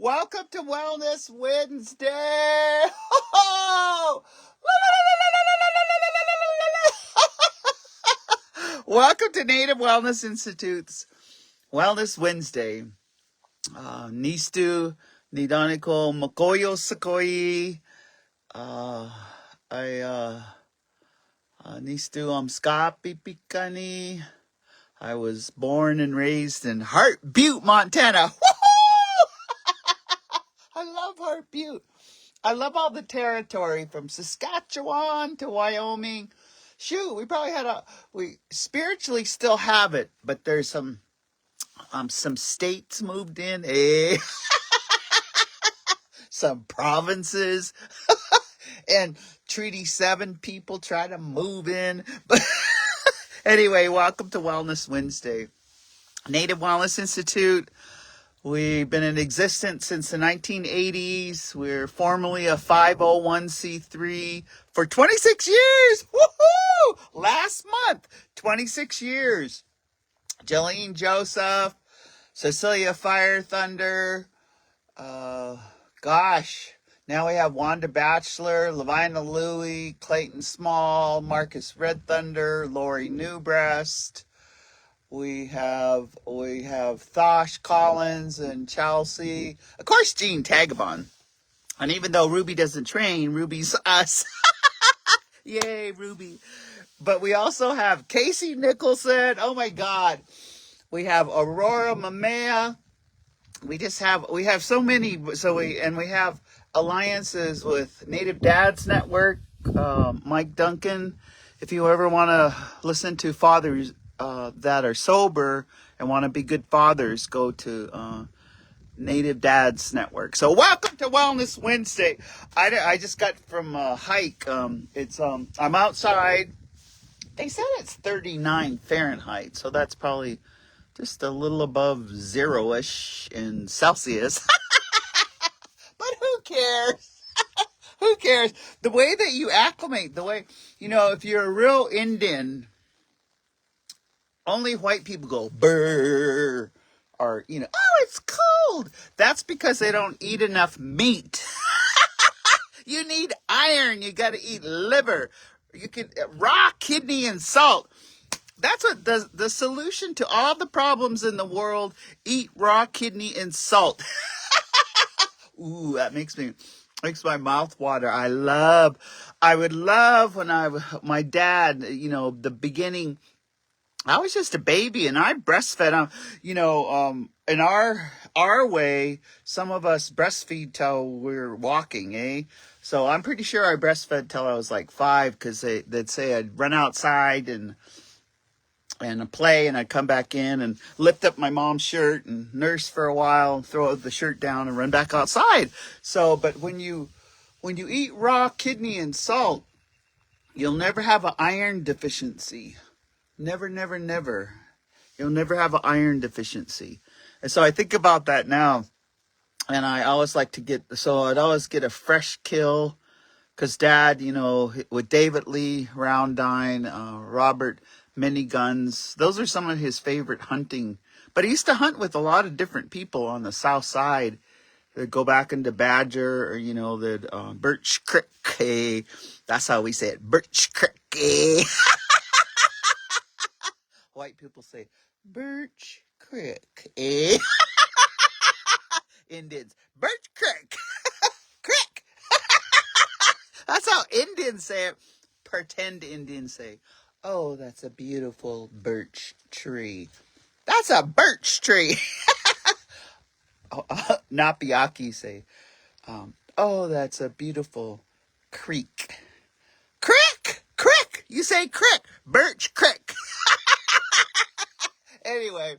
Welcome to Wellness Wednesday. Welcome to Native Wellness Institute's Wellness Wednesday. Nistu, Nidaniko, Makoyo Sakoi. Nistu, Ska Pipikani. I was born and raised in Heart Butte, Montana. I love Heart Butte. I love all the territory from Saskatchewan to Wyoming. Shoot, we probably we spiritually still have it, but there's some states moved in, some provinces, and Treaty 7 people try to move in. But anyway, welcome to Wellness Wednesday. Native Wellness Institute. We've been in existence since the 1980s. We're formally a 501c3 for 26 years. Woohoo! Last month, 26 years. Jolene Joseph, Cecilia Fire Thunder. Now we have Wanda Batchelor, Lavina Louie, Clayton Small, Marcus Red Thunder, Lori Newbreast. We have Thosh Collins and Chelsea. Of course, Jean Tagabon. And even though Ruby doesn't train, Ruby's us. Yay, Ruby. But we also have Casey Nicholson. Oh my God. We have Aurora Mamea. We have so many. We have alliances with Native Dads Network, Mike Duncan. If you ever want to listen to fathers that are sober and want to be good fathers, go to Native Dads Network. So welcome to Wellness Wednesday. I just got from a hike. I'm outside. They said it's 39 Fahrenheit, so that's probably just a little above zero-ish in Celsius. But who cares? Who cares? The way that you acclimate, if you're a real Indian, only white people go, brr, or, oh, it's cold. That's because they don't eat enough meat. You need iron. You got to eat liver. You can raw kidney and salt. That's what the solution to all the problems in the world. Eat raw kidney and salt. Ooh, that makes my mouth water. I would love when my dad, the beginning, I was just a baby and I breastfed him, in our way, some of us breastfeed till we're walking, eh? So I'm pretty sure I breastfed till I was like 5, because they'd say I'd run outside and play, and I'd come back in and lift up my mom's shirt and nurse for a while and throw the shirt down and run back outside. So, but when you eat raw kidney and salt, you'll never have an iron deficiency. Never, never, never. You'll never have an iron deficiency. And so I think about that now, and I always like to I'd always get a fresh kill, because Dad, with David Lee, Roundine, Robert Miniguns, those are some of his favorite hunting. But he used to hunt with a lot of different people on the south side. They'd go back into Badger, or, Birch Creek. Hey, that's how we say it, Birch Creek. Hey. White people say, Birch Creek. Eh? Indians, Birch Creek. Creek. That's how Indians say it. Pretend Indians say, oh, that's a beautiful birch tree. That's a birch tree. Napiaki say, oh, that's a beautiful creek. Creek! Creek! You say creek. Birch Creek. Anyway,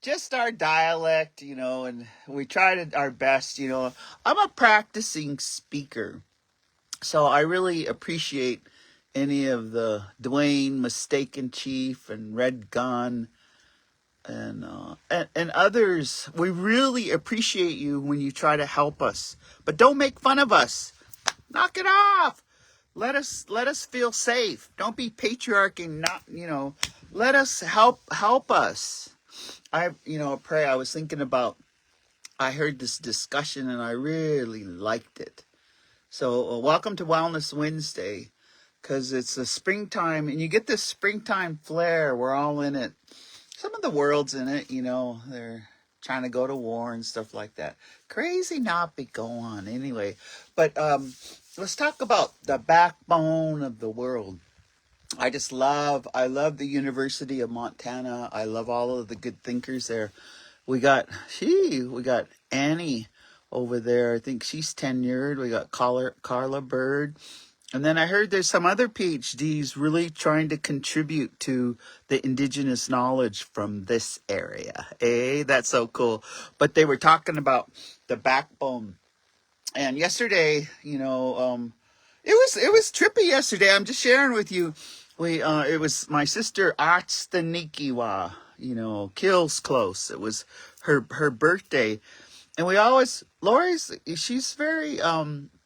just our dialect, and we tried our best, I'm a practicing speaker. So I really appreciate any of the Dwayne, Mistaken Chief, and Red Gun, and others. We really appreciate you when you try to help us, but don't make fun of us. Knock it off. Let us feel safe. Don't be patriarching. Let us help us. I pray. I was thinking about I heard this discussion and I really liked it. So, welcome to Wellness Wednesday, because it's a springtime and you get this springtime flair. We're all in it. Some of the world's in it, they're trying to go to war and stuff like that. Crazy not be go on anyway. But let's talk about the backbone of the world. I love the University of Montana. I love all of the good thinkers there. We got Annie over there. I think she's tenured. We got Carla Bird. And then I heard there's some other PhDs really trying to contribute to the indigenous knowledge from this area. That's so cool. But they were talking about the backbone. And yesterday, it was trippy yesterday. I'm just sharing with you. It was my sister Atstanikiwa, Kills Close. It was her birthday. And she's very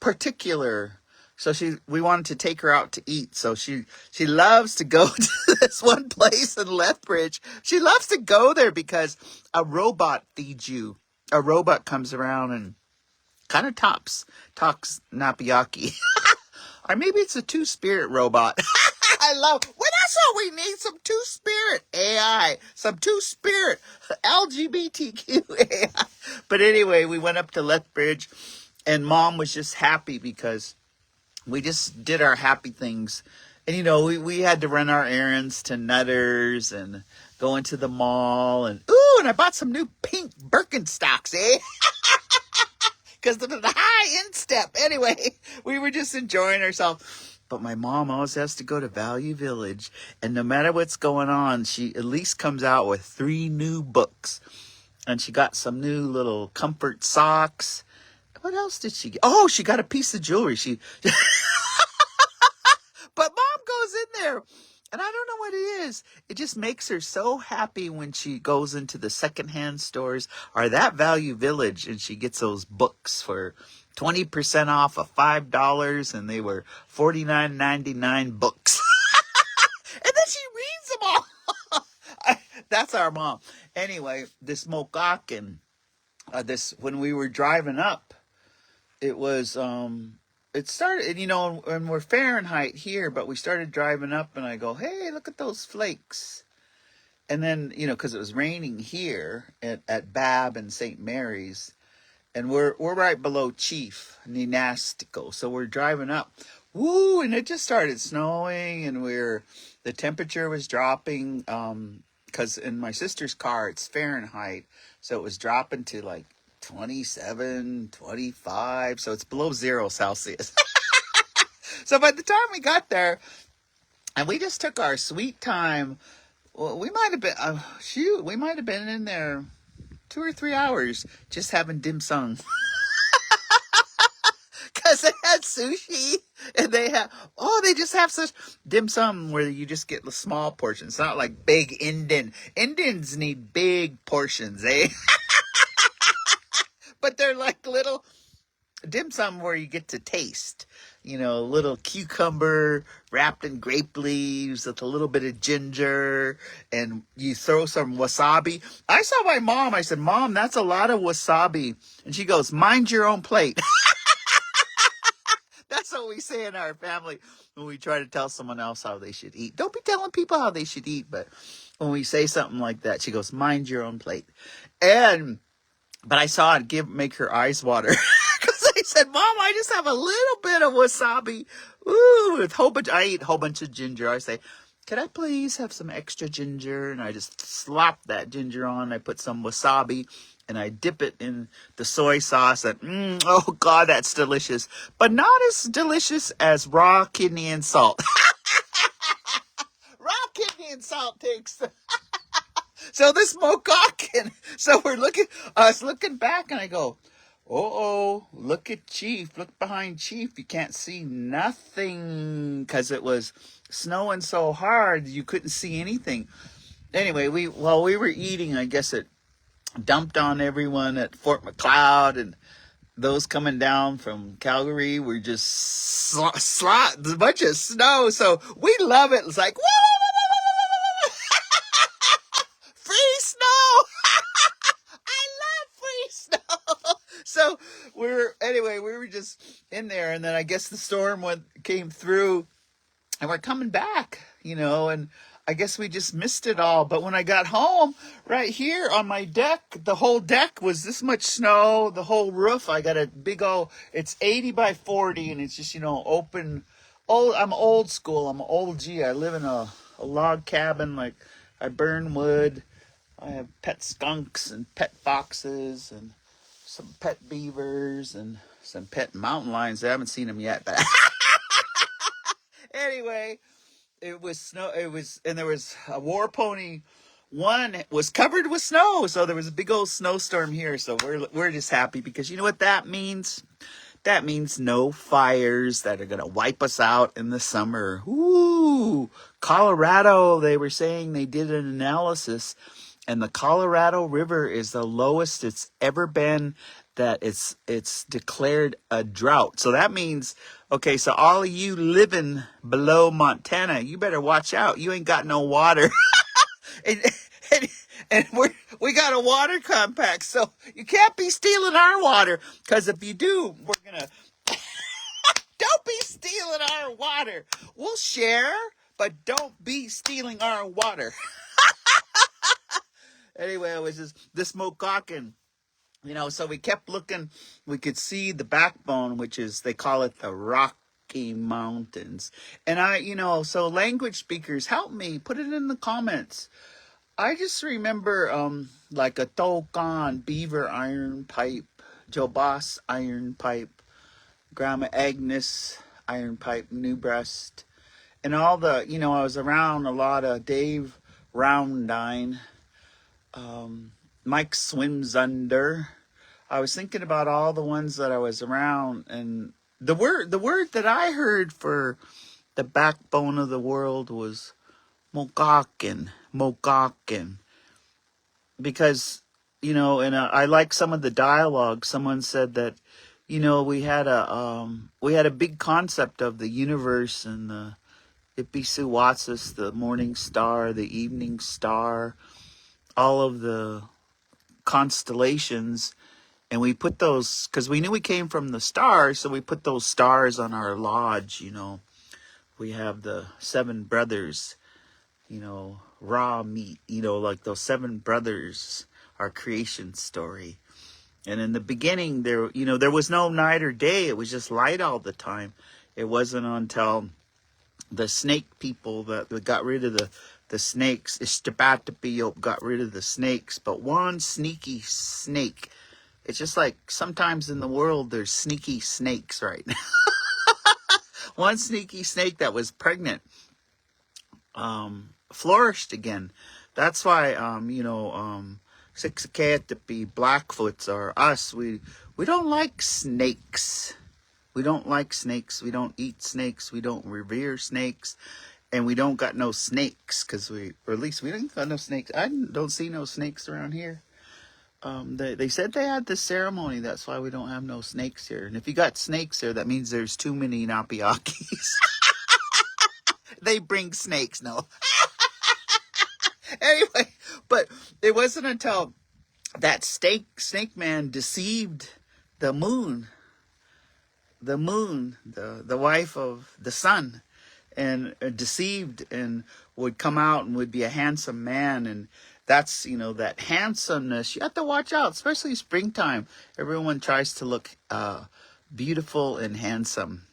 particular. So we wanted to take her out to eat. So she loves to go to this one place in Lethbridge. She loves to go there because a robot feeds you. A robot comes around and kind of talks Napiaki. Or maybe it's a two-spirit robot. That's what we need, some two-spirit AI, some two-spirit LGBTQ AI. But anyway, we went up to Lethbridge, and Mom was just happy because we just did our happy things. And, we had to run our errands to Nutters and go into the mall. And I bought some new pink Birkenstocks, because of the high instep. Anyway, we were just enjoying ourselves. But my mom always has to go to Value Village. And no matter what's going on, she at least comes out with 3 new books. And she got some new little comfort socks. What else did she get? Oh, she got a piece of jewelry. But Mom goes in there, and I don't know what it is. It just makes her so happy when she goes into the secondhand stores or that Value Village, and she gets those books for 20% off of $5, and they were $49.99 books. And then she reads them all. That's our mom. Anyway, this Mokaken, when we were driving up, it was it started, and we're Fahrenheit here, but we started driving up, and I go, hey, look at those flakes. And then, because it was raining here at Bab and St. Mary's, and we're right below Chief, Nenastico. So we're driving up, and it just started snowing, and the temperature was dropping, because in my sister's car, it's Fahrenheit, so it was dropping to like 27, 25, so it's below 0 Celsius. So by the time we got there, and we just took our sweet time, well, we might have been in there 2 or 3 hours just having dim sum. Because they had sushi, and they just have such dim sum where you just get the small portions. It's not like big Indians need big portions, eh? But they're like little dim sum where you get to taste, little cucumber wrapped in grape leaves with a little bit of ginger, and you throw some wasabi. I saw my mom. I said, Mom, that's a lot of wasabi. And she goes, mind your own plate. That's what we say in our family when we try to tell someone else how they should eat. Don't be telling people how they should eat, but when we say something like that, she goes, mind your own plate. But I saw it make her eyes water. Because I said, Mom, I just have a little bit of wasabi. I eat a whole bunch of ginger. I say, could I please have some extra ginger? And I just slap that ginger on. I put some wasabi, and I dip it in the soy sauce. And, oh, God, that's delicious. But not as delicious as raw kidney and salt. Raw kidney and salt takes... So this Mokaken, I was looking back, and I go, look at Chief, look behind Chief. You can't see nothing because it was snowing so hard you couldn't see anything. Anyway, while we were eating, I guess it dumped on everyone at Fort McLeod, and those coming down from Calgary were just a bunch of snow. So we love it. It's like, woo! Free snow! I love free snow! just in there, and then I guess the storm came through, and we're coming back, and I guess we just missed it all. But when I got home, right here on my deck, the whole deck was this much snow, the whole roof. I got a big old, it's 80 by 40, and it's just, open. I'm old school. I'm old G. I live in a log cabin. Like, I burn wood. I have pet skunks and pet foxes and some pet beavers and some pet mountain lions. I haven't seen them yet, but anyway, it was snow. And there was a war pony. One was covered with snow, so there was a big old snowstorm here. So we're just happy, because you know what that means? That means no fires that are gonna wipe us out in the summer. Ooh, Colorado. They were saying they did an analysis, and the Colorado River is the lowest it's ever been. That it's declared a drought. So that means, okay, so all of you living below Montana, you better watch out. You ain't got no water. and and, and we got a water compact, so you can't be stealing our water, because if you do, we're gonna don't be stealing our water. We'll share, but don't be stealing our water. Anyway, it was just this Mokokan. So we kept looking. We could see the backbone, which is, they call it the Rocky Mountains. And so language speakers, help me, put it in the comments. I just remember like a Tokan beaver iron pipe, Joe Boss iron pipe, Grandma Agnes iron pipe, New Breast, and all the, I was around a lot of Dave Roundine, Mike Swims Under. I was thinking about all the ones that I was around, and the word that I heard for the backbone of the world was Mokokan, because and I like some of the dialogue. Someone said that we had a big concept of the universe, and the Ipisuwatsis, the morning star, the evening star, all of the constellations, and we put those, because we knew we came from the stars, so we put those stars on our lodge. We have the 7 brothers, raw meat, like those 7 brothers, our creation story. And in the beginning, there was no night or day. It was just light all the time. It wasn't until the snake people that got rid of the snakes, Ishtabatapiop got rid of the snakes, but one sneaky snake. It's just like sometimes in the world there's sneaky snakes, right? One sneaky snake that was pregnant flourished again. That's why Sixakatapi, Blackfoots, or us, we don't like snakes. We don't like snakes. We don't eat snakes. We don't revere snakes. And we don't got no snakes, or at least we don't got no snakes. I don't see no snakes around here. They said they had this ceremony. That's why we don't have no snakes here. And if you got snakes here, that means there's too many Napiakis. They bring snakes, no. Anyway, but it wasn't until that snake man deceived the moon, the wife of the sun, and deceived, and would come out and would be a handsome man. And that's, that handsomeness, you have to watch out, especially springtime. Everyone tries to look beautiful and handsome.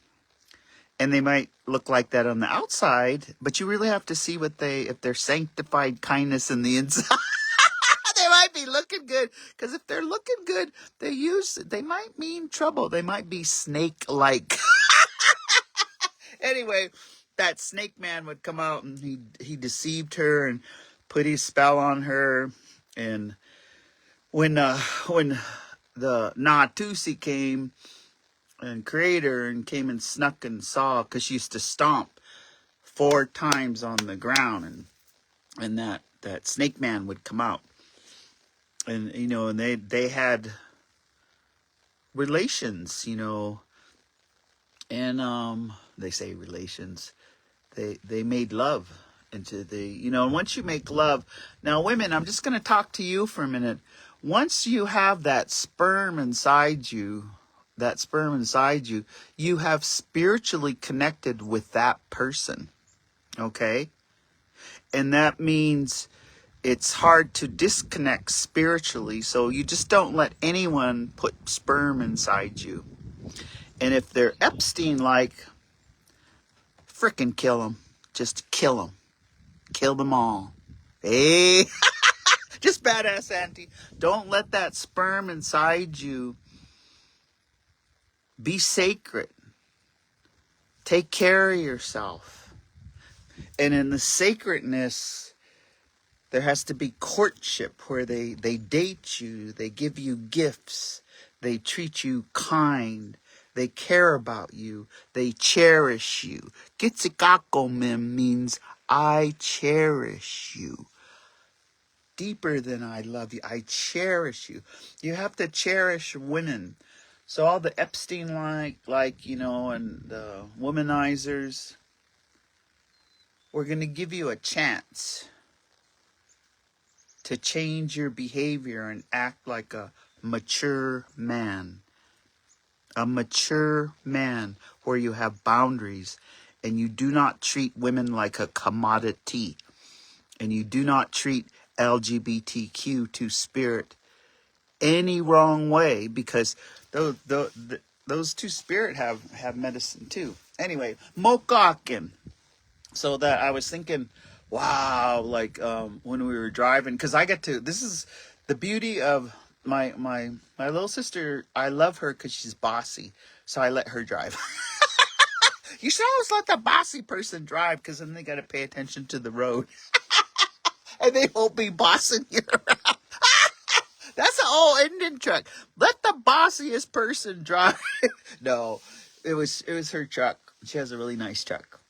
And they might look like that on the outside, but you really have to see if they're sanctified kindness in the inside. They might be looking good, because if they're looking good, they might mean trouble. They might be snake-like. Anyway, that snake man would come out, and he deceived her and put his spell on her. And when the Natusi came and creator and came and snuck and saw, because she used to stomp 4 times on the ground, and that snake man would come out, and and they had relations, and they say relations, they made love into the, and once you make love, now women, I'm just going to talk to you for a minute. Once you have that sperm inside you, that sperm inside you, you have spiritually connected with that person. Okay? And that means it's hard to disconnect spiritually. So you just don't let anyone put sperm inside you. And if they're Epstein-like, frickin' kill them. Just kill them. Kill them all. Hey, just badass auntie. Don't let that sperm inside you be sacred. Take care of yourself. And in the sacredness, there has to be courtship where they date you, they give you gifts, they treat you kind, they care about you, they cherish you. Gitsikako means I cherish you. Deeper than I love you, I cherish you. You have to cherish women. So all the Epstein and the womanizers, we're going to give you a chance to change your behavior and act like a mature man. A mature man where you have boundaries and you do not treat women like a commodity. And you do not treat LGBTQ to spirit any wrong way, because those two spirit have medicine too. Anyway, Mokaken. So that I was thinking, wow, when we were driving, because this is the beauty of my little sister. I love her because she's bossy, so I let her drive. You should always let the bossy person drive, because then they got to pay attention to the road. And they won't be bossing you around. That's an old Indian truck. Let the bossiest person drive. No, it was her truck. She has a really nice truck.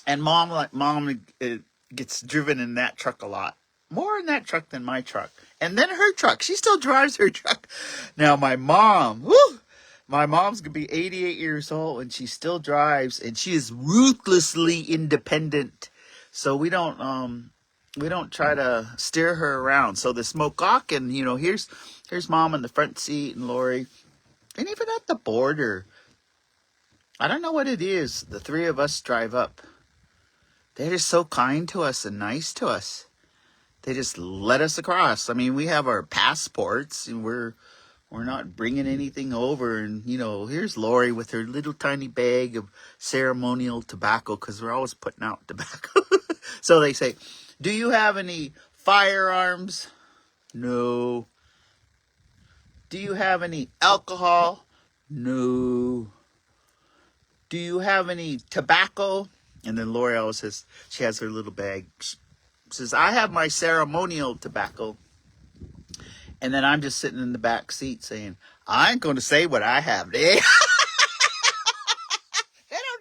And mom gets driven in that truck a lot. More in that truck than my truck. And then her truck. She still drives her truck. Now my mom's going to be 88 years old and she still drives, and she is ruthlessly independent. So we don't try to steer her around. So the Smokaken, here's mom in the front seat and Lori. And even at the border, I don't know what it is. The three of us drive up. They're just so kind to us and nice to us. They just let us across. I mean, we have our passports and we're not bringing anything over. And, here's Lori with her little tiny bag of ceremonial tobacco, because we're always putting out tobacco. So they say, do you have any firearms? No. Do you have any alcohol? No. Do you have any tobacco? And then Lori always says, she has her little bag. She says, I have my ceremonial tobacco. And then I'm just sitting in the back seat saying, I ain't going to say what I have. They don't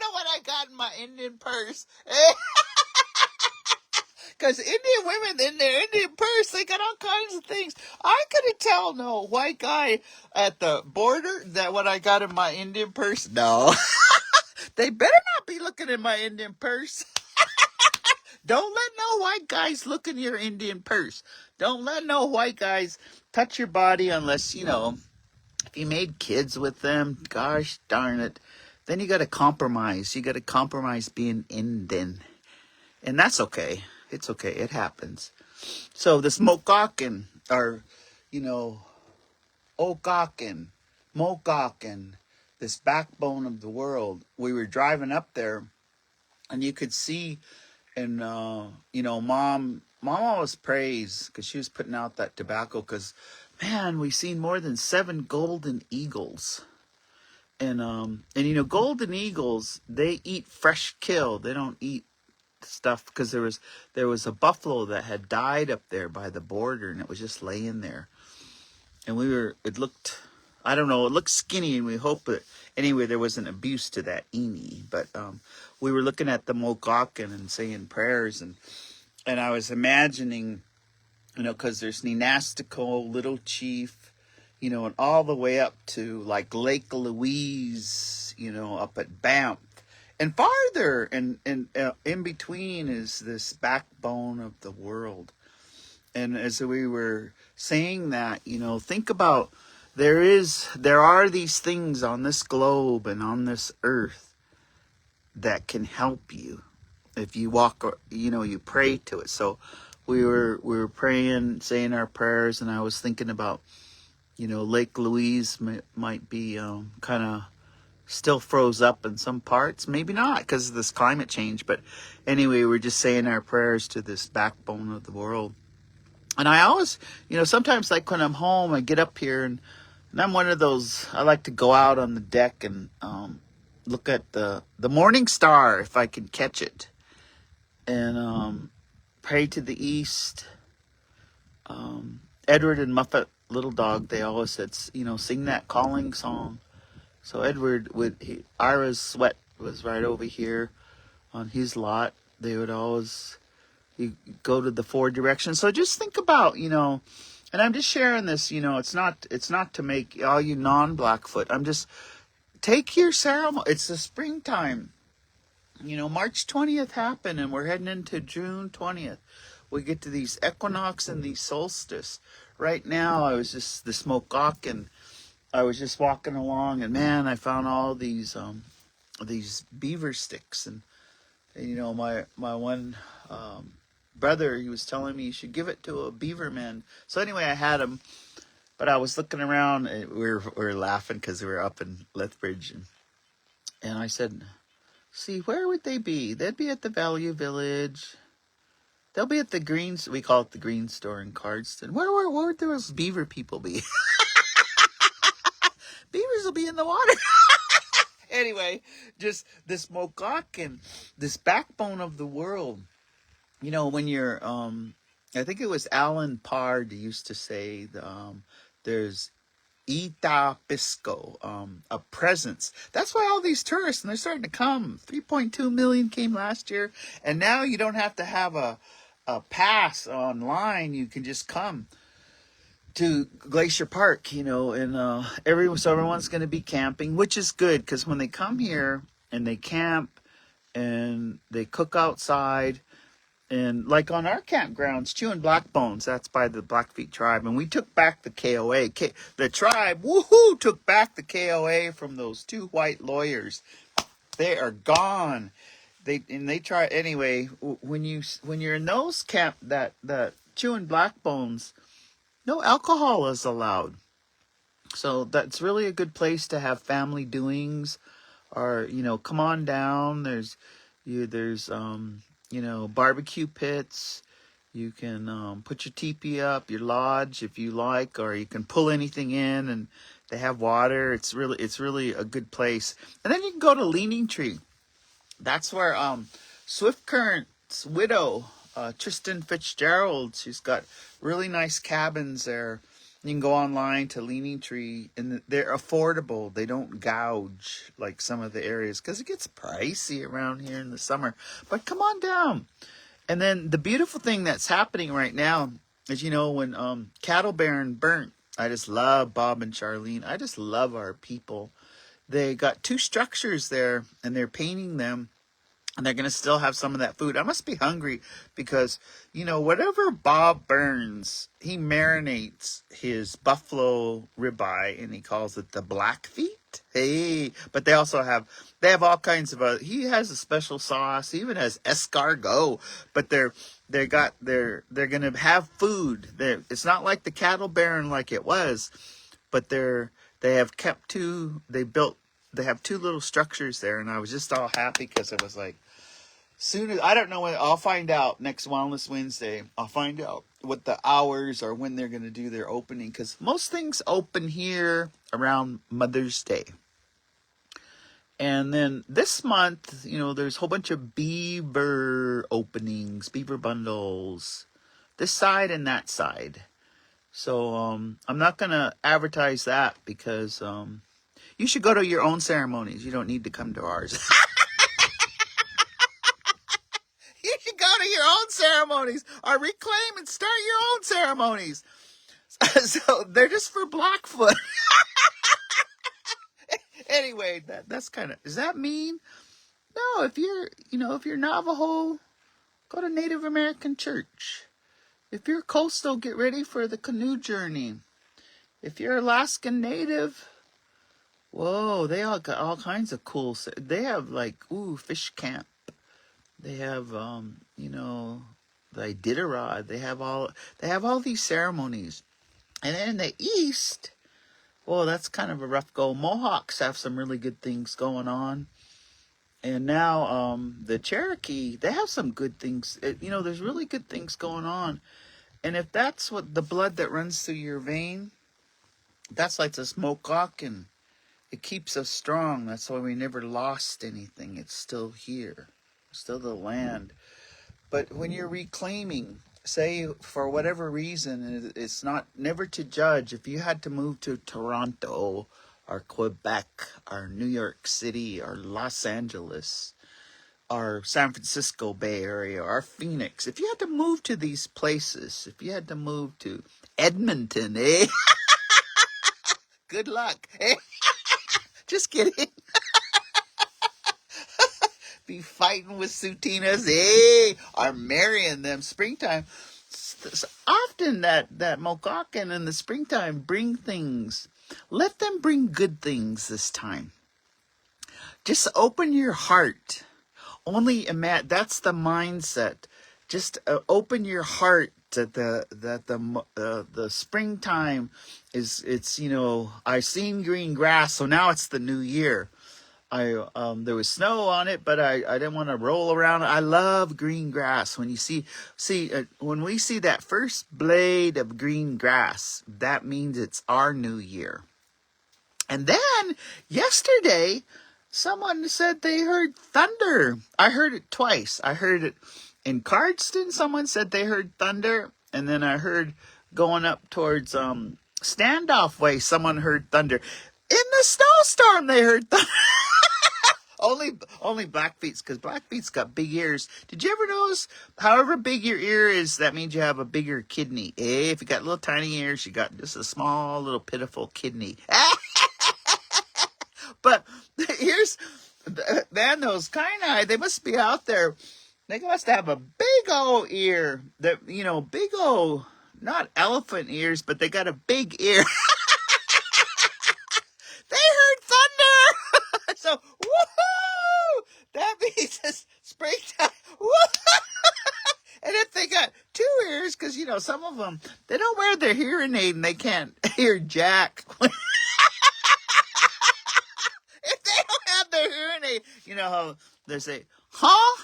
know what I got in my Indian purse. Because Indian women in their Indian purse, they got all kinds of things. I couldn't tell no white guy at the border that what I got in my Indian purse. No. They better not be looking in my Indian purse. Don't let no white guys look in your Indian purse. Don't let no white guys touch your body unless, if you made kids with them, gosh darn it. Then you got to compromise. You got to compromise being Indian. And that's okay. It's okay. It happens. So this Mokaken, or, Okaken, Mokaken, this backbone of the world, we were driving up there and you could see, and, mom always prays because she was putting out that tobacco because, man, we've seen more than 7 golden eagles. And golden eagles, they eat fresh kill. They don't eat stuff, because there was a buffalo that had died up there by the border and it was just laying there. And it looked skinny, and we hope that, anyway, there wasn't abuse to that emu. But we were looking at the Mokaken and saying prayers, and I was imagining, because there's Nenastico, Little Chief, and all the way up to like Lake Louise, up at Banff. And farther, and in between is this backbone of the world. And as we were saying that, think about there are these things on this globe and on this earth that can help you if you walk, you pray to it. So we were praying, saying our prayers, and I was thinking about, Lake Louise might be kind of still froze up in some parts, maybe not because of this climate change, but anyway, we're just saying our prayers to this backbone of the world. And I always, sometimes like when I'm home, I get up here and I'm one of those, I like to go out on the deck and look at the morning star if I can catch it, and pray to the east. Edward and Muffet, little dog, they always said, sing that calling song. So Edward Ira's sweat was right over here on his lot. They would always go to the four directions. So just think about, and I'm just sharing this, it's not to make all you non-Blackfoot. I'm just, take your ceremony. It's the springtime. March 20th happened and we're heading into June 20th. We get to these equinox and these solstice. Right now, I was just the Smokeock, and I was just walking along, and man, I found all these beaver sticks, and my one brother, he was telling me you should give it to a beaver man. So anyway, I had them, but I was looking around, and we were laughing because we were up in Lethbridge, and I said, see, where would they be? They'd be at the Value Village. They'll be at the Greens. We call it the Green Store in Cardston. Where would those beaver people be? Beavers will be in the water. Anyway, just this Mokokan, this backbone of the world. When you're, I think it was Alan Pard used to say, there's Ita Pisco, a presence. That's why all these tourists, and they're starting to come. 3.2 million came last year, and now you don't have to have a pass online. You can just come to Glacier Park, and so everyone's going to be camping, which is good because when they come here and they camp and they cook outside, and like on our campgrounds, Chewing Black Bones, that's by the Blackfeet tribe, and we took back the KOA. The tribe, woohoo, took back the KOA from those two white lawyers. They are gone. They try anyway. When you're in those camp, that Chewing Black Bones, no alcohol is allowed. So that's really a good place to have family doings, or come on down. There's barbecue pits. You can put your teepee up, your lodge if you like, or you can pull anything in, and they have water. It's really a good place. And then you can go to Leaning Tree. That's where Swift Current's widow, Tristan Fitzgerald, she's got really nice cabins there. You can go online to Leaning Tree, and they're affordable. They don't gouge like some of the areas because it gets pricey around here in the summer. But come on down. And then the beautiful thing that's happening right now is, when Cattle Baron burnt, I just love Bob and Charlene. I just love our people. They got two structures there, and they're painting them, and they're going to still have some of that food. I must be hungry because, whatever Bob burns, he marinates his buffalo ribeye, and he calls it the Blackfeet. Hey, but they have all kinds of, he has a special sauce. He even has escargot, but they're going to have food. It's not like the Cattle Baron like it was, but they have two little structures there, and I was just all happy because it was like, I don't know when, I'll find out next Wellness Wednesday. I'll find out what the hours or when they're going to do their opening, because most things open here around Mother's Day. And then this month, there's a whole bunch of beaver openings, beaver bundles, this side and that side. So I'm not going to advertise that because you should go to your own ceremonies. You don't need to come to ours. You should go to your own ceremonies or reclaim and start your own ceremonies. So they're just for Blackfoot. Anyway, that's kind of, does that mean? No, if you're Navajo, go to Native American church. If you're coastal, get ready for the canoe journey. If you're Alaskan Native, whoa, they all got all kinds of cool. They have like fish camp. They have the Iditarod. They have all these ceremonies. And then in the East, well, that's kind of a rough go. Mohawks have some really good things going on. And now the Cherokee, they have some good things. There's really good things going on. And if that's what the blood that runs through your vein, that's like the Smokeakin. It keeps us strong. That's why we never lost anything. It's still here. Still the land. But when you're reclaiming, say for whatever reason, it's not never to judge. If you had to move to Toronto or Quebec or New York City or Los Angeles or San Francisco Bay Area or Phoenix, if you had to move to these places, if you had to move to Edmonton, good luck. Just kidding. Be fighting with Sutinas, or marrying them springtime. Often that Mokakan in the springtime bring things. Let them bring good things this time. Just open your heart. Only imagine, that's the mindset. Just open your heart that the springtime it's I've seen green grass, so now it's the new year. There was snow on it, but I didn't want to roll around. I love green grass. When you when we see that first blade of green grass, that means it's our new year. And then yesterday, someone said they heard thunder. I heard it twice. I heard it in Cardston. Someone said they heard thunder, and then I heard going up towards Standoff Way. Someone heard thunder. In the snowstorm, they heard thunder. Only Blackfeet's, because Blackfeet's got big ears. Did you ever notice, however big your ear is, that means you have a bigger kidney. If you got little tiny ears, you got just a small little pitiful kidney. But man, those Kainai, they must be out there. They must have a big old ear. Big old, not elephant ears, but they got a big ear. They heard thunder. So, woohoo! That means it's springtime. Woohoo! And if they got two ears, because, some of them, they don't wear their hearing aid and they can't hear jack. If they don't have their hearing aid, how they say, huh?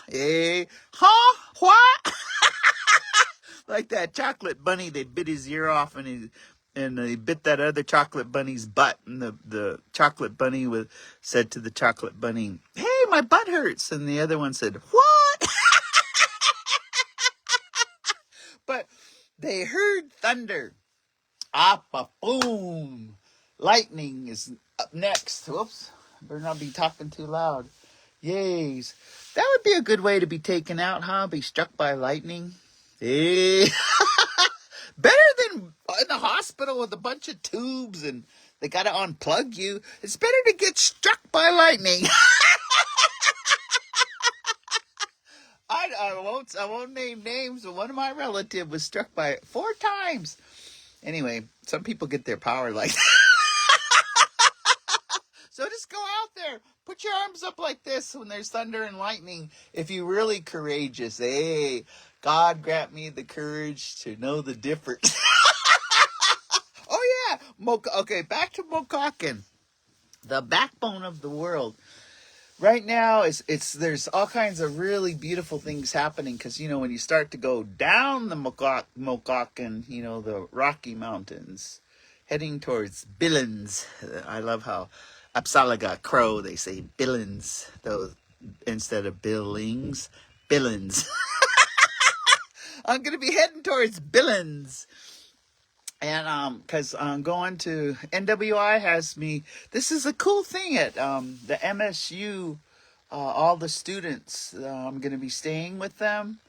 Huh? What? Like that chocolate bunny, they bit his ear off and they bit that other chocolate bunny's butt. And the chocolate bunny said to the chocolate bunny, hey, my butt hurts. And the other one said, what? But they heard thunder. Boom. Lightning is up next. Whoops. Better not be talking too loud. Yays. That would be a good way to be taken out, huh? Be struck by lightning. Hey. Better than in the hospital with a bunch of tubes and they got to unplug you. It's better to get struck by lightning. I won't name names, but one of my relatives was struck by it 4 times. Anyway, some people get their power like that. So just go out there. Put your arms up like this when there's thunder and lightning. If you're really courageous, hey, God grant me the courage to know the difference. Oh, yeah. Okay, back to Mokakan. The backbone of the world. Right now, there's all kinds of really beautiful things happening because, when you start to go down the Mokakan, the Rocky Mountains, heading towards Billings. I love how Apsalaga Crow, they say Billings, those instead of Billings, Billings. I'm going to be heading towards Billings. And because I'm going to, NWI has me, this is a cool thing at the MSU, all the students, I'm going to be staying with them.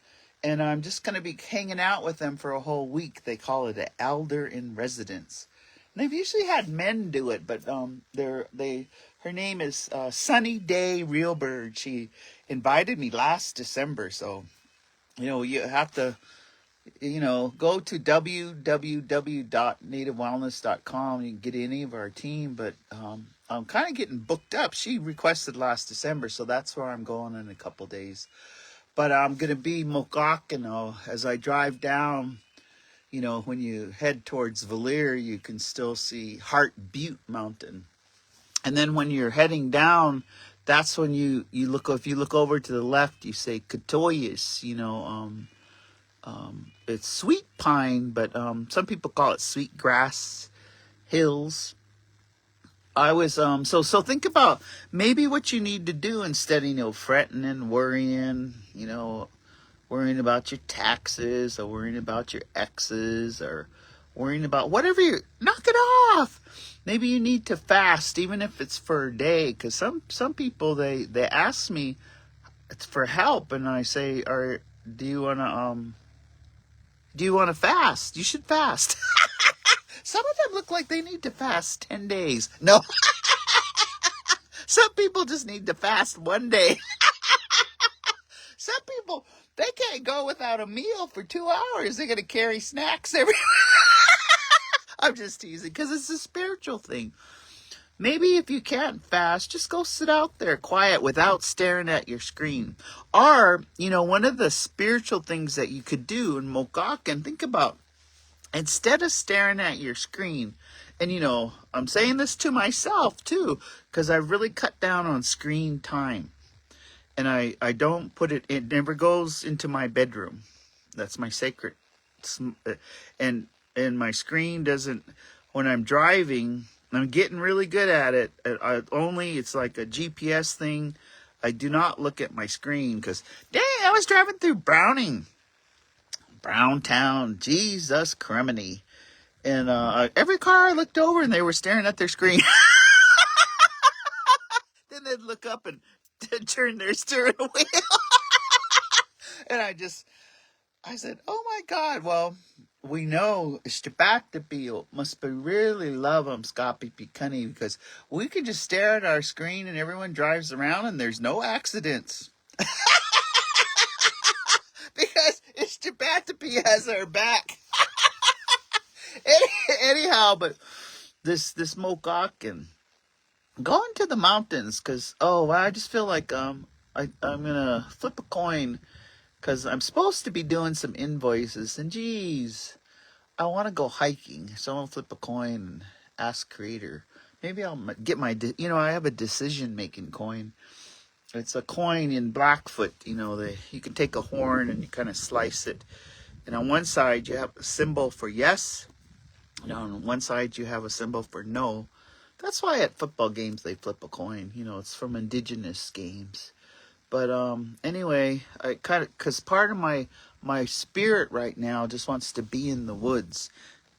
And I'm just going to be hanging out with them for a whole week. They call it an elder in residence. And they've usually had men do it, but her name is Sunny Day Realbird. She invited me last December, so you have to Go to www.nativewellness.com. You can get any of our team, but I'm kind of getting booked up. She requested last December, so that's where I'm going in a couple days. But I'm going to be Mokakino as I drive down. When you head towards Valier, you can still see Heart Butte Mountain. And then when you're heading down, that's when you look. If you look over to the left, you say Katoyas. It's sweet pine, but some people call it sweet grass hills. I was so think about maybe what you need to do instead of fretting and worrying, worrying about your taxes or worrying about your exes or worrying about whatever knock it off. Maybe you need to fast, even if it's for a day, because some people they ask me it's for help, and I say, do you want to fast? You should fast. Some of them look like they need to fast 10 days. No. Some people just need to fast one day. Some people, they can't go without a meal for 2 hours. They're going to carry snacks everywhere. I'm just teasing because it's a spiritual thing. Maybe if you can't fast, just go sit out there quiet without staring at your screen. Or, one of the spiritual things that you could do in Mokakan, think about, instead of staring at your screen, and I'm saying this to myself too, because I really cut down on screen time. And I don't put it never goes into my bedroom. That's my sacred. And my screen doesn't, when I'm driving, I'm getting really good at it. It's like a GPS thing. I do not look at my screen because, dang, I was driving through Browntown, Jesus criminy. And every car I looked over and they were staring at their screen. Then they'd look up and turn their steering wheel. And I said, oh my God, well, we know Shabbat must be really love them, Scapi Picani, because we can just stare at our screen and everyone drives around and there's no accidents. Because Shabbat has our back. Anyhow, but this Mokakan, going to the mountains, because, I just feel like I'm going to flip a coin, because I'm supposed to be doing some invoices, and geez, I want to go hiking, so I'm going to flip a coin and ask Creator. Maybe I'll get I have a decision-making coin. It's a coin in Blackfoot, you can take a horn and you kind of slice it. And on one side, you have a symbol for yes. And on one side, you have a symbol for no. That's why at football games, they flip a coin. It's from indigenous games. But anyway, I kind of, because part of my spirit right now just wants to be in the woods.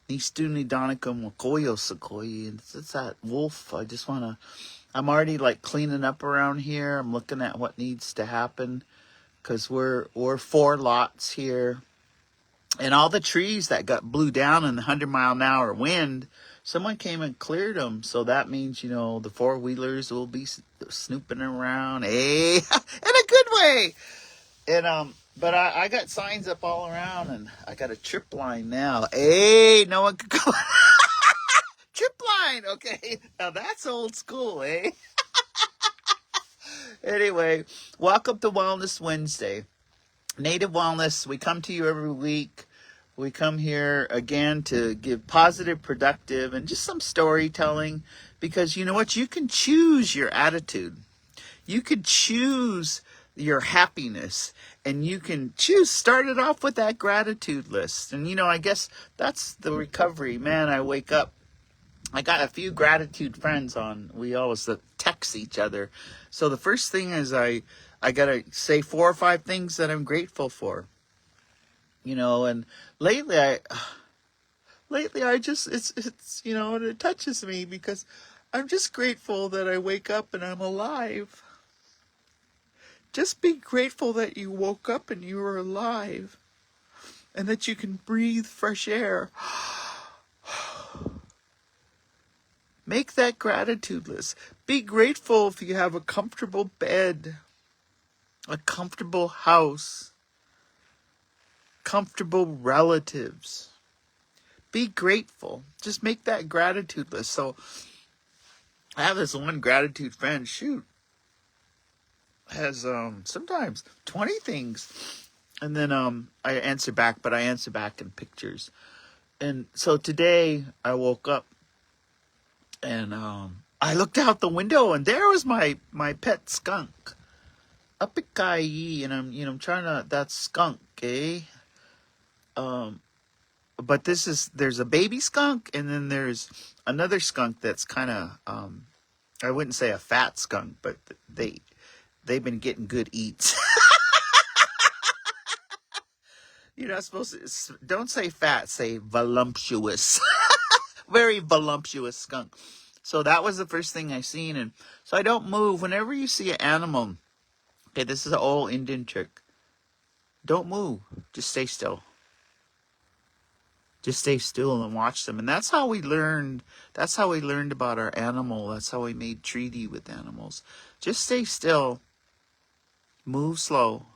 Nistuni Donicum Wakoyo Sequoia. It's that wolf. I'm already like cleaning up around here. I'm looking at what needs to happen. Because we're 4 lots here. And all the trees that got blew down in the 100-mile-an-hour wind, someone came and cleared them. So that means, the 4-wheelers will be snooping around, in a good way. And but I got signs up all around, and I got a trip line now. No one could go. Trip line, okay. Now that's old school, Anyway, welcome to Wellness Wednesday. Native Wellness, we come to you every week. We come here again to give positive, productive, and just some storytelling. Because you know what? You can choose your attitude. You could choose your happiness. And you can start it off with that gratitude list. And I guess that's the recovery. Man, I wake up. I got a few gratitude friends on. We always text each other. So the first thing is I got to say 4 or 5 things that I'm grateful for. And lately I just, it's it touches me because I'm just grateful that I wake up and I'm alive. Just be grateful that you woke up and you are alive and that you can breathe fresh air. Make that gratitude list. Be grateful if you have a comfortable bed, a comfortable house, comfortable relatives. Be grateful. Just make that gratitude list. So I have this one gratitude friend, has sometimes 20 things. And then I answer back, but I answer back in pictures. And so today I woke up and I looked out the window and there was my pet skunk. Apikai, and I'm trying to, that's skunk, eh? But there's a baby skunk and then there's another skunk that's kind of I wouldn't say a fat skunk, but they've been getting good eats. You're not supposed to, don't say fat, say voluptuous. Very voluptuous skunk. So that was the first thing I seen. And so I don't move. Whenever you see an animal, okay, this is an old Indian trick. Don't move. Just stay still. Just stay still and watch them. And that's how we learned. That's how we learned about our animal. That's how we made treaty with animals. Just stay still. Move slow.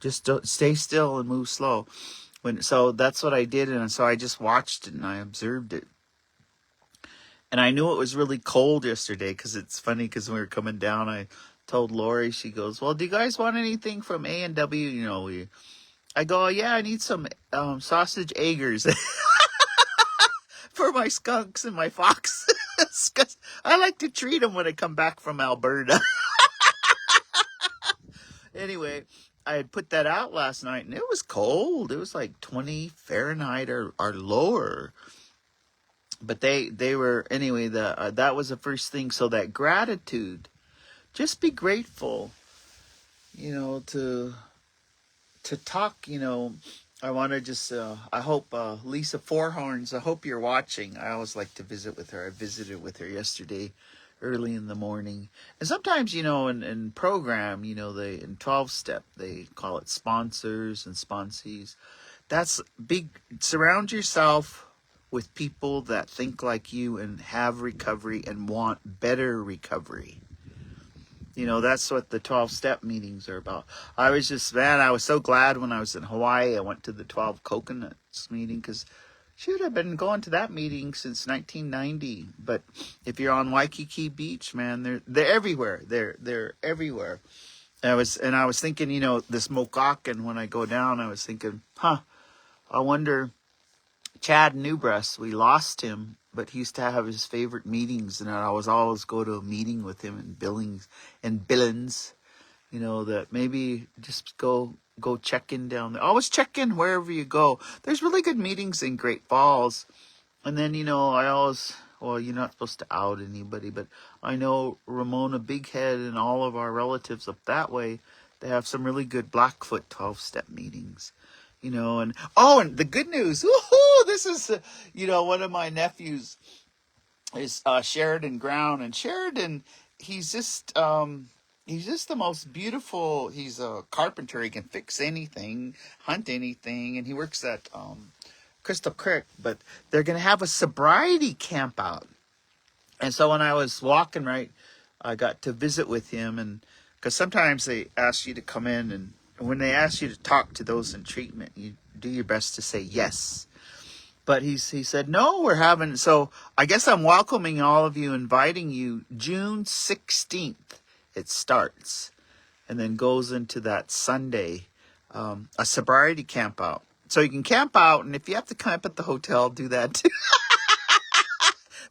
Just don't, stay still and move slow. So that's what I did, and so I just watched it and I observed it. And I knew it was really cold yesterday because it's funny because when we were coming down, I told Lori, she goes, well, do you guys want anything from A&W? I go, yeah, I need some sausage eggers for my skunks and my foxes. 'Cause I like to treat them when I come back from Alberta. Anyway, I had put that out last night and it was cold. It was like 20 Fahrenheit or lower. But they were, anyway, that was the first thing. So that gratitude, just be grateful, to talk, I want to just, I hope, Lisa Fourhorns, I hope you're watching. I always like to visit with her. I visited with her yesterday early in the morning. And sometimes, in program, they, in 12-step, they call it sponsors and sponsees. That's big. Surround yourself with people that think like you and have recovery and want better recovery. That's what the 12-step meetings are about. I was so glad when I was in Hawaii. I went to the 12 Coconuts meeting because shoot, I've been going to that meeting since 1990. But if you're on Waikiki Beach, man, they're everywhere. They're everywhere. I was thinking, this Mokakan, when I go down, I was thinking, I wonder, Chad Newbreast, we lost him, but he used to have his favorite meetings, and I was always go to a meeting with him in Billings, that maybe just go check in down there. Always check in wherever you go. There's really good meetings in Great Falls. And then, I always, well, you're not supposed to out anybody, but I know Ramona Bighead and all of our relatives up that way, they have some really good Blackfoot 12-step meetings. And the good news, woohoo, this is, one of my nephews is Sheridan Ground, and Sheridan, he's just the most beautiful, he's a carpenter, he can fix anything, hunt anything, and he works at Crystal Creek, but they're going to have a sobriety camp out. And so when I was walking, I got to visit with him, and because sometimes they ask you to come in, and when they ask you to talk to those in treatment, you do your best to say yes. But he said, no, we're having, so I guess I'm welcoming all of you, inviting you, June 16th, it starts, and then goes into that Sunday, a sobriety camp out. So you can camp out, and if you have to camp at the hotel, do that too.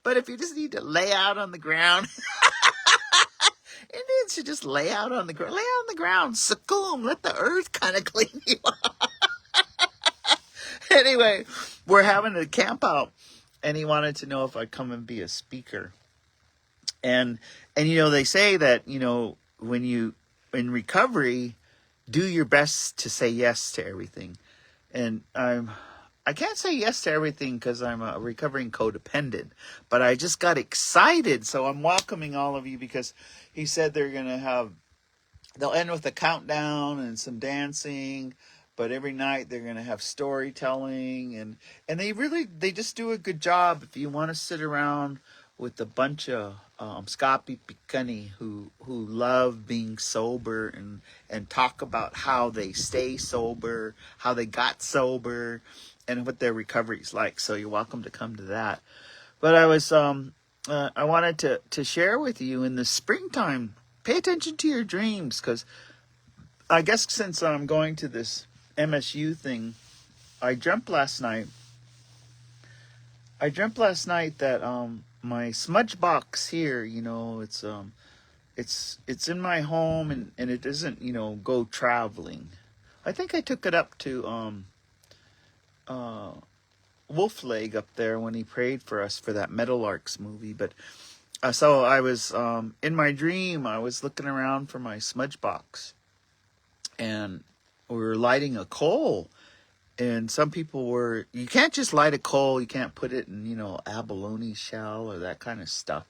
But if you just need to lay out on the ground, Indians should just lay out on the ground. Lay out on the ground. Succumb. Let the earth kind of clean you up. Anyway, we're having a camp out. And he wanted to know if I'd come and be a speaker. And they say that, when you, in recovery, do your best to say yes to everything. And I can't say yes to everything because I'm a recovering codependent, but I just got excited. So I'm welcoming all of you because he said they'll end with a countdown and some dancing, but every night they're going to have storytelling and they just do a good job. If you want to sit around with a bunch of Scapi Picani who love being sober and talk about how they stay sober, how they got sober, and what their recovery is like. So you're welcome to come to that. But I wanted to share with you in the springtime. Pay attention to your dreams, because I guess since I'm going to this MSU thing, I dreamt last night. That my smudge box here, it's in my home, and it doesn't, go traveling. I think I took it up to Wolf Leg up there when he prayed for us for that Meadowlarks movie. But so I was in my dream, I was looking around for my smudge box, and we were lighting a coal. And some people were, you can't just light a coal, you can't put it in, abalone shell or that kind of stuff,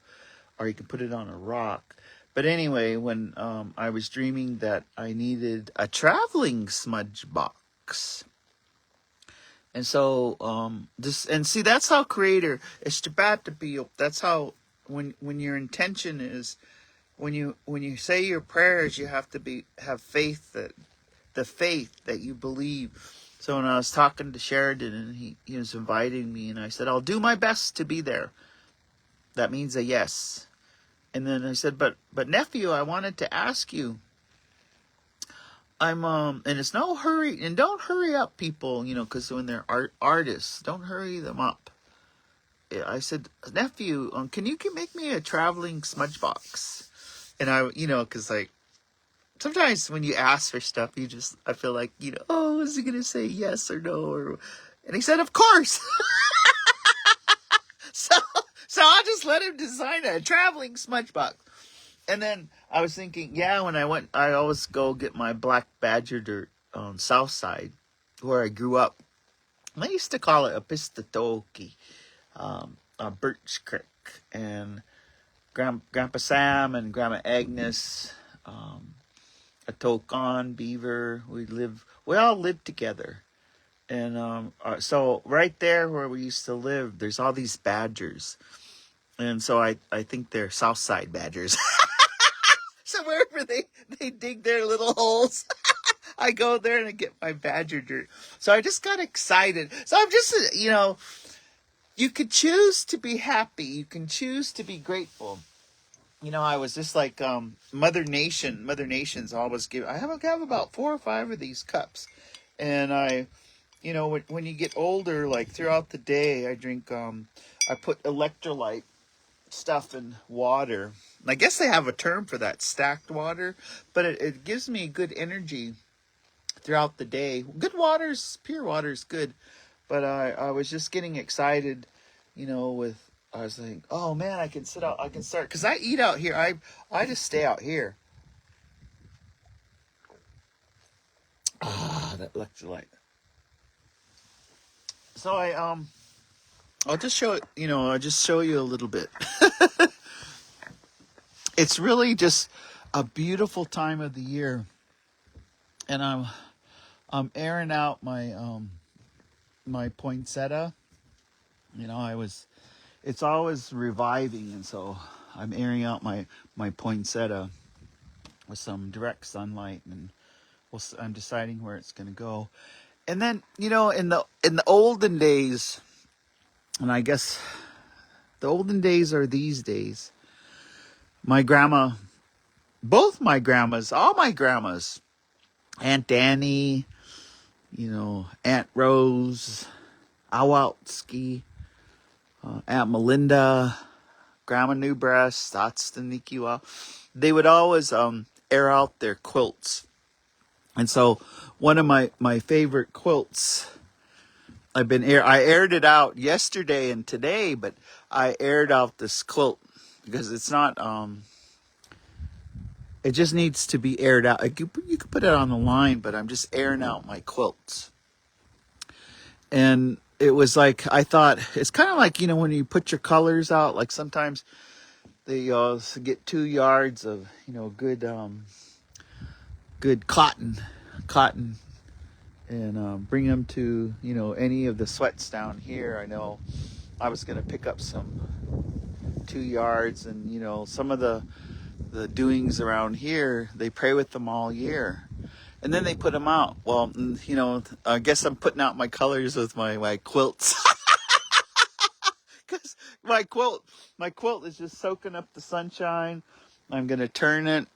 or you can put it on a rock. But anyway, when I was dreaming that I needed a traveling smudge box. And so see, that's how Creator, that's how, when your intention is, when you say your prayers, you have to have faith, that the faith that you believe. So when I was talking to Sheridan, and he was inviting me, and I said, I'll do my best to be there. That means a yes. And then I said, but nephew, I wanted to ask you, and it's no hurry, and don't hurry up people, because when they're artists, don't hurry them up. I said, nephew, can you make me a traveling smudge box? And I, because sometimes when you ask for stuff, I feel like, oh, is he going to say yes or no? And he said, of course. So I just let him design a traveling smudge box. And then I was thinking, when I always go get my black badger dirt on South Side, where I grew up. I used to call it a Pistatoki, a Birch Creek. And Grandpa Sam and Grandma Agnes, a Tokan, Beaver, we all lived together. And so right there where we used to live, there's all these badgers. And so I think they're Southside badgers. So wherever they dig their little holes, I go there and I get my badger dirt. So I just got excited. So I'm just, you could choose to be happy. You can choose to be grateful. I was just like Mother Nation's always give. I have about 4 or 5 of these cups, and I, when you get older, like throughout the day, I drink. I put electrolyte stuff in water. I guess they have a term for that, stacked water, but it gives me good energy throughout the day. Pure water's good, but I was just getting excited, I was like, oh man, I can start, because I eat out here. I just stay out here. That electrolyte. So I'll just show you a little bit. It's really just a beautiful time of the year. And I'm airing out my my poinsettia. It's always reviving, and so I'm airing out my poinsettia with some direct sunlight, and I'm deciding where it's going to go. And then, in the olden days, and I guess the olden days are these days, my grandma, both my grandmas, all my grandmas, Aunt Annie, Aunt Rose, Awalski, Aunt Melinda, Grandma Newbreast, that's the Nikiwa. They would always air out their quilts. And so one of my favorite quilts, I aired it out yesterday and today, but I aired out this quilt because it's not it just needs to be aired out. You could put it on the line, but I'm just airing out my quilts. And it was like, I thought, it's kind of like, when you put your colors out, like sometimes they get 2 yards of, good cotton, and bring them to, any of the sweats down here. I know I was going to pick up some 2 yards, and some of the doings around here, they pray with them all year, and then they put them out. Well, I guess I'm putting out my colors with my quilts. Because my quilt is just soaking up the sunshine. I'm gonna turn it,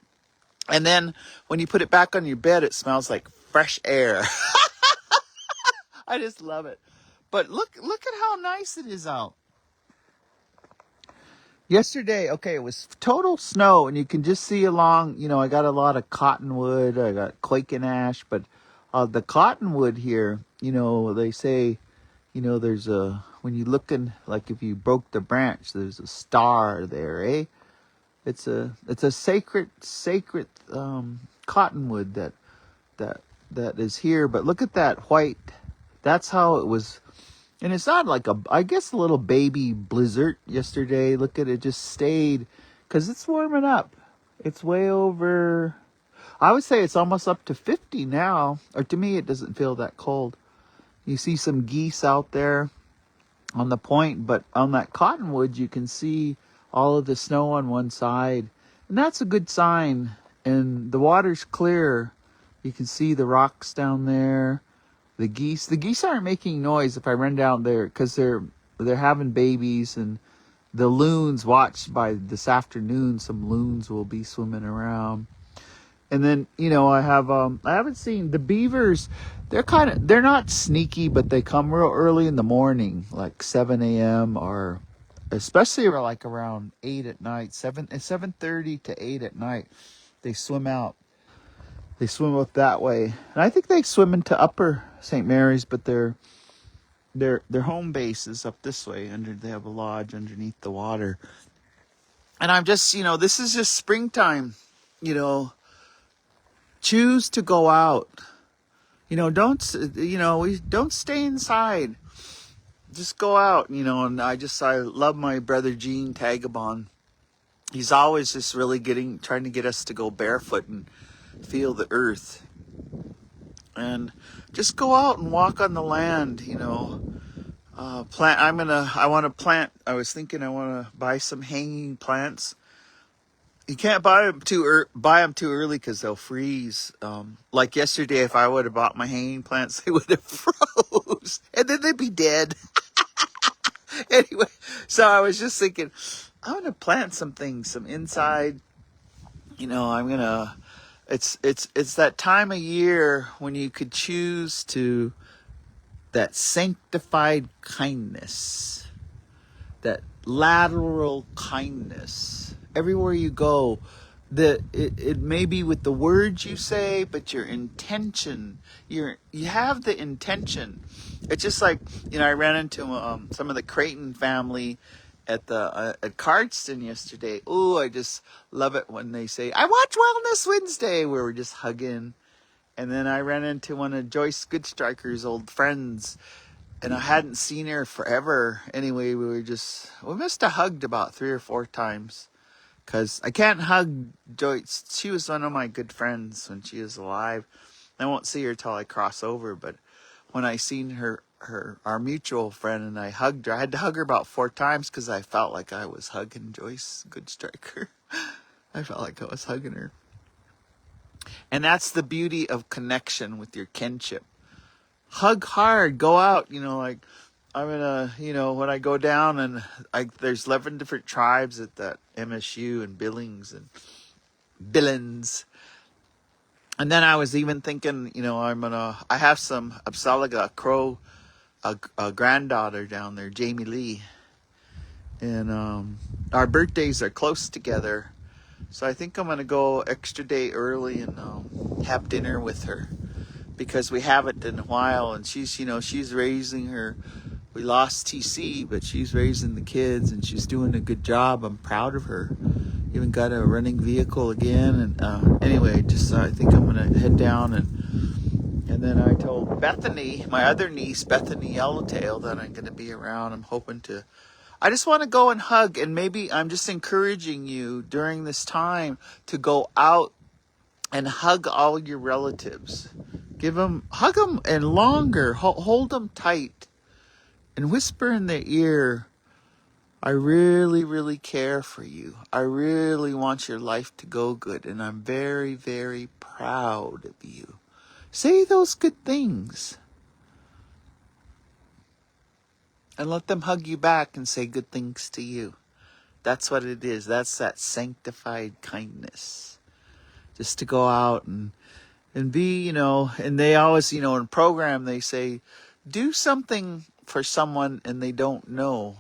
and then when you put it back on your bed, it smells like fresh air. I just love it. But look at how nice it is out. Yesterday, okay, it was total snow, and you can just see along. I got a lot of cottonwood. I got quaking ash, but the cottonwood here, they say, there's when you look in, like if you broke the branch, there's a star there, eh? It's a sacred cottonwood that is here. But look at that white. That's how it was. And it's not like I guess a little baby blizzard yesterday. Look at it, just stayed, because it's warming up. It's way over, I would say it's almost up to 50 now. Or to me, it doesn't feel that cold. You see some geese out there on the point, but on that cottonwood, you can see all of the snow on one side. And that's a good sign. And the water's clear. You can see the rocks down there. The geese aren't making noise if I run down there, because they're having babies, and the loons, watched by this afternoon, some loons will be swimming around. And then, I haven't seen the beavers. They're not sneaky, but they come real early in the morning, like 7 a.m. or especially like around 8 at night, 7:30 to 8 at night. They swim out. They swim up that way, and I think they swim into Upper St. Mary's, but their home base is up this way. They have a lodge underneath the water, and I'm just, this is just springtime. Choose to go out. Don't stay inside. Just go out. And I love my brother Gene Tagabon. He's always just really trying to get us to go barefoot and feel the earth, and just go out and walk on the land. Plant. I want to plant. I was thinking I want to buy some hanging plants. You can't buy them too early, because they'll freeze. Like yesterday, if I would have bought my hanging plants, they would have froze, and then they'd be dead. Anyway, so I was just thinking, I'm gonna plant some things, some inside. I'm gonna. It's that time of year when you could choose to, that sanctified kindness, that lateral kindness. Everywhere you go, it may be with the words you say, but your intention, you have the intention. It's just like, I ran into some of the Creighton family at Cardston yesterday. Oh, I just love it when they say, I watch Wellness Wednesday, where we're just hugging. And then I ran into one of Joyce Goodstriker's old friends, and I hadn't seen her forever. Anyway, we must have hugged about 3 or 4 times, because I can't hug Joyce. She was one of my good friends when she was alive. I won't see her till I cross over, but when I seen our mutual friend, and I hugged her. I had to hug her about 4 times, because I felt like I was hugging Joyce Goodstriker. I felt like I was hugging her. And that's the beauty of connection with your kinship. Hug hard. Go out. Like I'm gonna, when I go down, and there's 11 different tribes at that MSU and Billings and Billings. And then I was even thinking, I have some Apsalaga Crow, a granddaughter down there, Jamie Lee, and our birthdays are close together, so I think I'm gonna go extra day early and have dinner with her, because we haven't in a while, and she's raising her. We lost TC, but she's raising the kids, and she's doing a good job. I'm proud of her. Even got a running vehicle again, and anyway, just I think I'm gonna head down, and then I told Bethany, my other niece, Bethany Yellowtail, that I'm gonna be around. I'm hoping to. I just want to go and hug, and maybe I'm just encouraging you during this time to go out and hug all your relatives. Hug them, and longer, hold them tight, and whisper in their ear, I really, really care for you. I really want your life to go good, and I'm very, very proud of you. Say those good things and let them hug you back and say good things to you. That's what it is. That's that sanctified kindness. Just to go out and be, and they always, in program, they say, do something for someone and they don't know.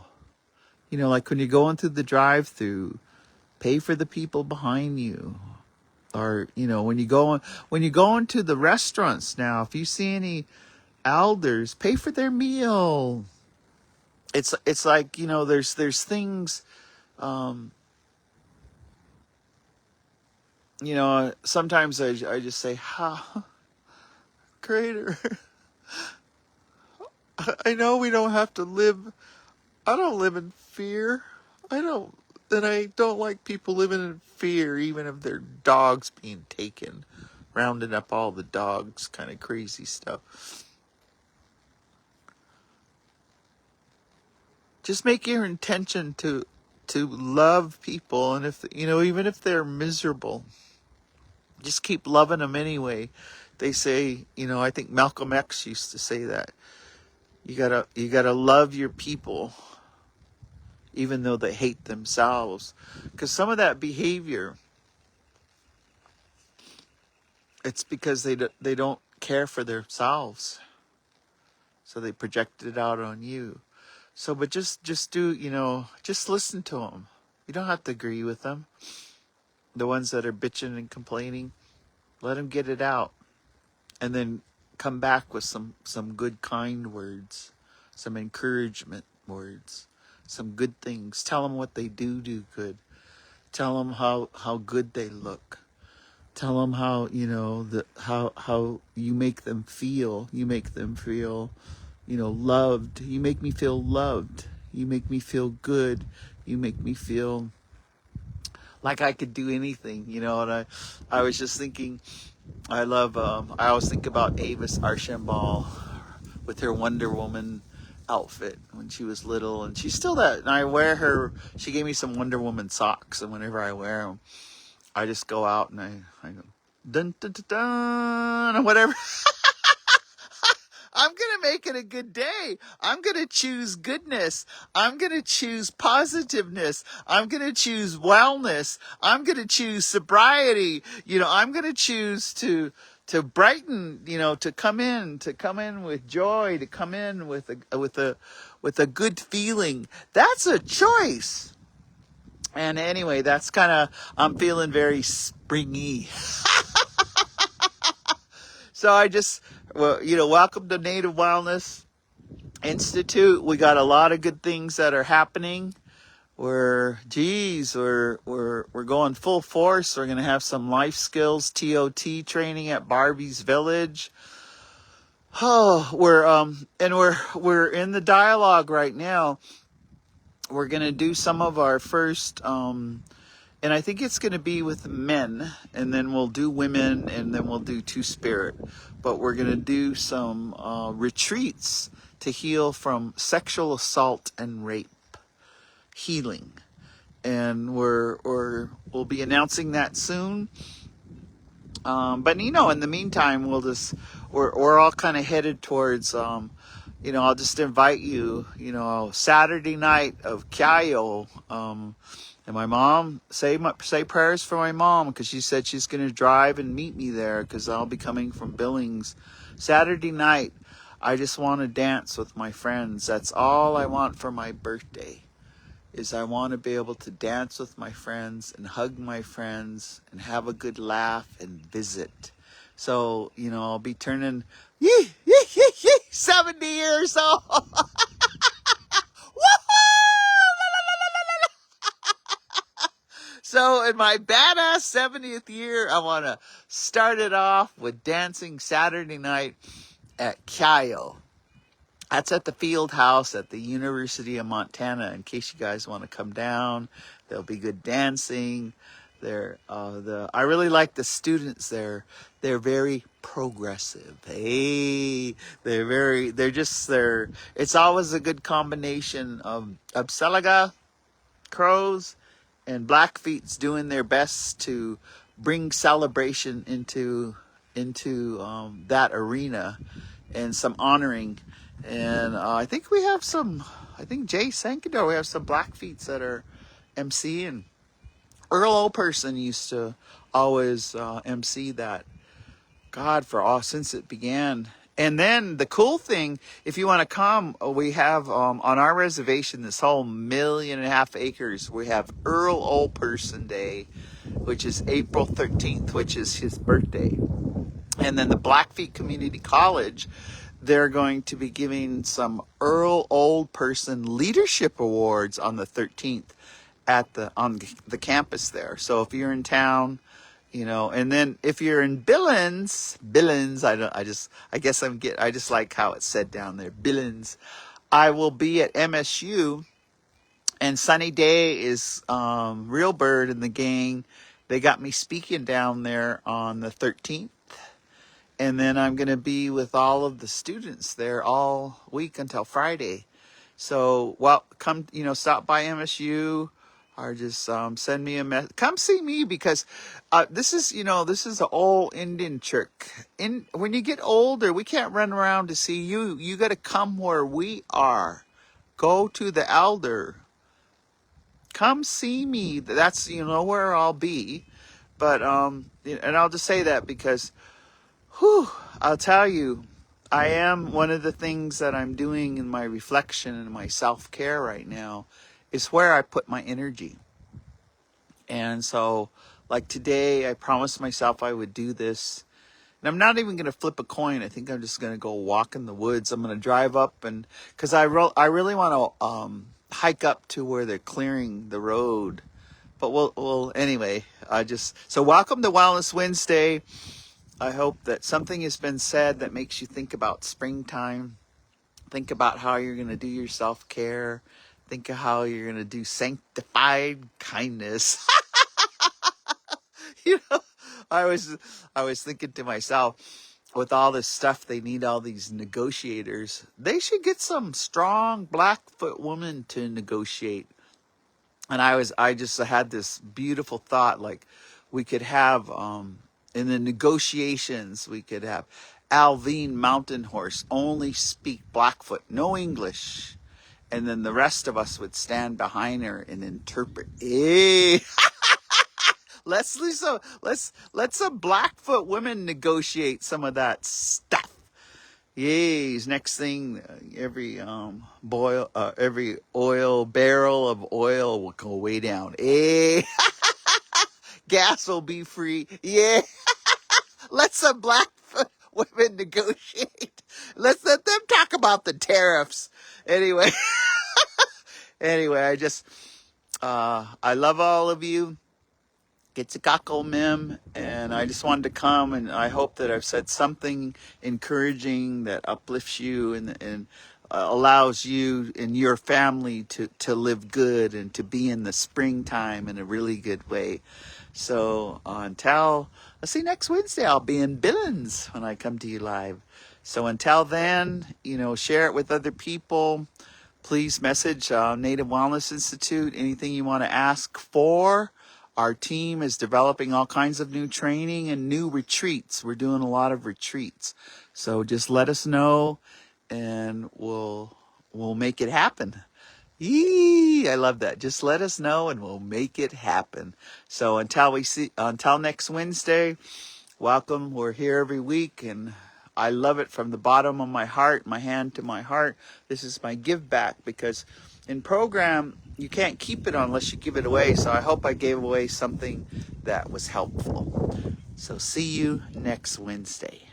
Like when you're going through the drive-through, pay for the people behind you. Or, when you go into the restaurants now, if you see any elders, pay for their meal. It's like, there's things, um, sometimes I just say, how greater. I know we don't have to live. I don't live in fear. And I don't like people living in fear, even of their dogs being taken, rounding up all the dogs, kind of crazy stuff. Just make your intention to love people, and if even if they're miserable, just keep loving them anyway. They say, I think Malcolm X used to say that you gotta love your people even though they hate themselves, because some of that behavior, it's because they don't care for themselves, so they project it out on you. So, but just do, just listen to them. You don't have to agree with them. The ones that are bitching and complaining, let them get it out, and then come back with some good kind words, some encouragement words, some good things. Tell them what they do good. Tell them how good they look. Tell them how, how you make them feel. You make them feel, loved. You make me feel loved. You make me feel good. You make me feel like I could do anything, and I was just thinking, I always think about Avis Archambault with her Wonder Woman outfit when she was little, and she's still that, and I wear her, she gave me some Wonder Woman socks, and whenever I wear them, I just go out and I go, dun dun dun dun, or whatever. I'm going to make it a good day. I'm going to choose goodness. I'm going to choose positiveness. I'm going to choose wellness. I'm going to choose sobriety. I'm going to choose to brighten, to come in with joy, to come in with a good feeling. That's a choice. And anyway, that's kind of, I'm feeling very springy. So welcome to Native Wellness Institute. We got a lot of good things that are happening. We're going full force. We're going to have some life skills TOT training at Barbie's Village. Oh, we're in the dialogue right now. We're going to do some of our first, and I think it's going to be with men, and then we'll do women, and then we'll do Two-Spirit. But we're going to do some retreats to heal from sexual assault and rape, healing. And we'll be announcing that soon. But in the meantime, we're all kind of headed towards, I'll just invite you, Saturday night of Kyayo, and my mom, say prayers for my mom, because she said she's going to drive and meet me there, because I'll be coming from Billings. Saturday night, I just want to dance with my friends. That's all I want for my birthday, is I want to be able to dance with my friends and hug my friends and have a good laugh and visit. So, I'll be turning 70 years old. So in my badass 70th year, I want to start it off with dancing Saturday night at Kyayo. That's at the Field House at the University of Montana. In case you guys want to come down, there'll be good dancing. I really like the students there. They're very progressive. Hey, it's always a good combination of Abselaga Crows and Blackfeet's doing their best to bring celebration into that arena and some honoring. And I think we have some. I think Jay Sankador. We have some Blackfeets that are MC, and Earl Operson used to always MC that. God, for all since it began. And then the cool thing, if you want to come, we have on our reservation this whole 1.5 million acres. We have Earl Operson Day, which is April 13th, which is his birthday. And then the Blackfeet Community College, they're going to be giving some Earl Old Person Leadership Awards on the 13th on the campus there. So if you're in town, and then if you're in Billings, I just like how it's said down there, Billings. I will be at MSU, and Sunny Day is Real Bird and the gang. They got me speaking down there on the 13th. And then I'm going to be with all of the students there all week until Friday. So, come, stop by MSU or just send me a message. Come see me because this is an old Indian trick. When you get older, we can't run around to see you. You got to come where we are. Go to the elder. Come see me. That's, where I'll be. But, and I'll just say that because I'll tell you, I am one of the things that I'm doing in my reflection and my self-care right now is where I put my energy. And so, like today, I promised myself I would do this. And I'm not even going to flip a coin. I think I'm just going to go walk in the woods. I'm going to drive up because I really want to hike up to where they're clearing the road. But anyway, so welcome to Wellness Wednesday. I hope that something has been said that makes you think about springtime. Think about how you're going to do your self-care. Think of how you're going to do sanctified kindness. I was thinking to myself, with all this stuff, they need all these negotiators. They should get some strong Blackfoot women to negotiate. And I just had this beautiful thought, like we could have, in the negotiations, we could have Alvine Mountain Horse only speak Blackfoot, no English. And then the rest of us would stand behind her and interpret. Hey! Let's let some Blackfoot women negotiate some of that stuff. Yes, next thing, every oil barrel of oil will go way down. Hey! Gas will be free. Yeah. Let some Blackfoot women negotiate. Let's let them talk about the tariffs. Anyway, I love all of you. Gitsikako Mim, and I just wanted to come, and I hope that I've said something encouraging that uplifts you and allows you and your family to live good and to be in the springtime in a really good way. So I'll see you next Wednesday. I'll be in Billings when I come to you live. So until then, share it with other people. Please message Native Wellness Institute, anything you want to ask for. Our team is developing all kinds of new training and new retreats. We're doing a lot of retreats. So just let us know and we'll make it happen. Yee, I love that. Just let us know and we'll make it happen. So until next Wednesday, welcome. We're here every week and I love it from the bottom of my heart, my hand to my heart. This is my give back because in program, you can't keep it unless you give it away. So I hope I gave away something that was helpful. So see you next Wednesday.